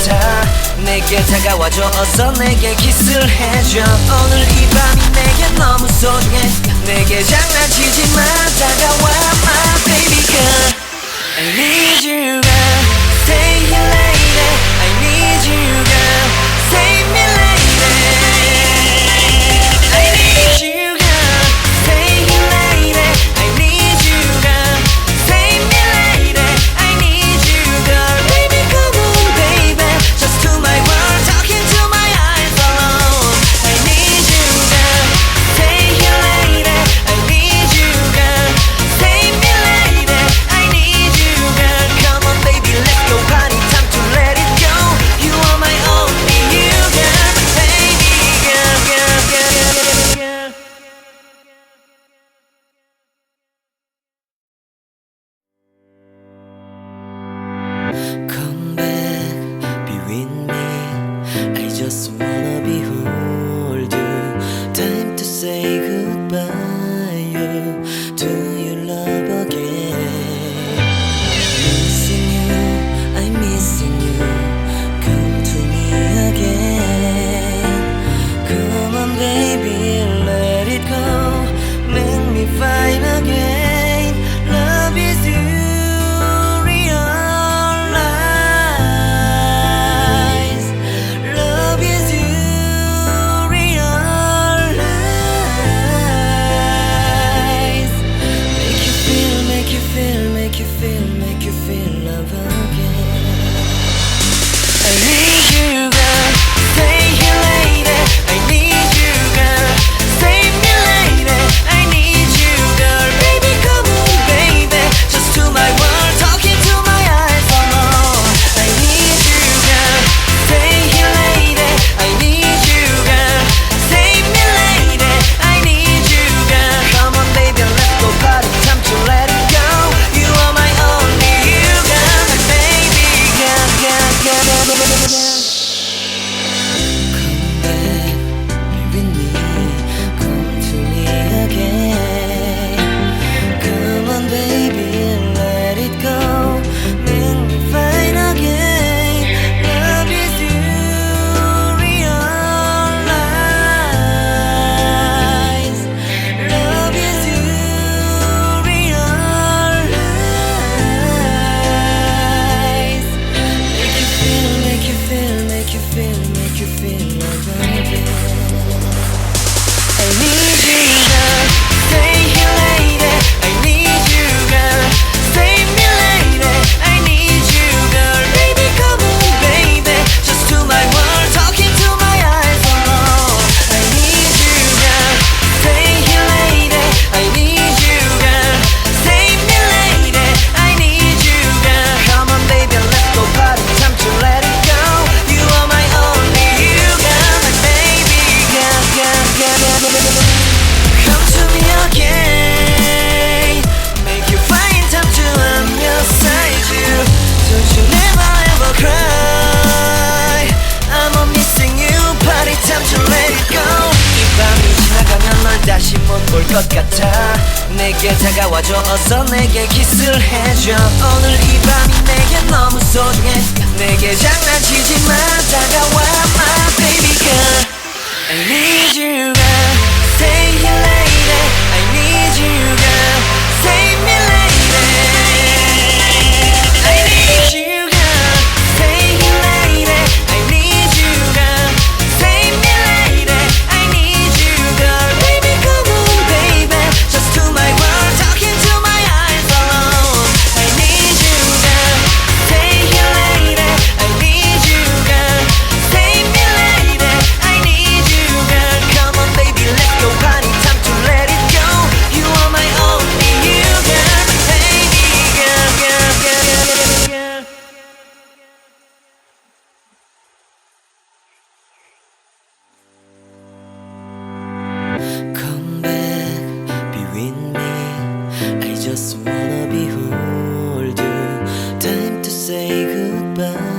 같아. 내게 다가와줘, 어서 내게 키스를 해줘. 오늘 이 밤이 내게 너무 소중해. 내게 장난치지 마, 다가와 my baby girl. I need you girl, stay here lady. I need you girl, save me lady. I need you girl, stay here lady. I need you girl, save me lady. I need you girl, baby come on baby. Just to my world, talking to my eyes alone. I need you girl, stay here lady. I need you girl, save me lady. I need you girl, come on baby, let's go party, time to let it go. You are my only you girl, baby girl, girl, girl, girl, girl. Come back, be with me. I just wanna behold you. Time to say goodbye. You to your love again. Missing you, I'm missing you. Come to me again. Come on, baby, let it go. Make me fine again. Love is you. 다시 못 볼 것 같아. 내게 다가와줘, 어서 내게 키스를 해줘. 오늘 이 밤이 내게 너무 소중해. 내게 장난치지 마, 다가와 my baby girl. I need you girl, stay here lady. I need you girl, save me lady. I need you girl, stay here lady. I need you girl, save me lady. I need you girl, baby come on baby. Just to my world, talking to my eyes alone. I need you girl, stay here lady. I need you girl, save me lady. I need you girl, come on baby, let's go party, time to let it go. You are my only you girl, baby girl, girl, girl, girl, girl. Come back, be with me. I just wanna behold you. Time to say goodbye.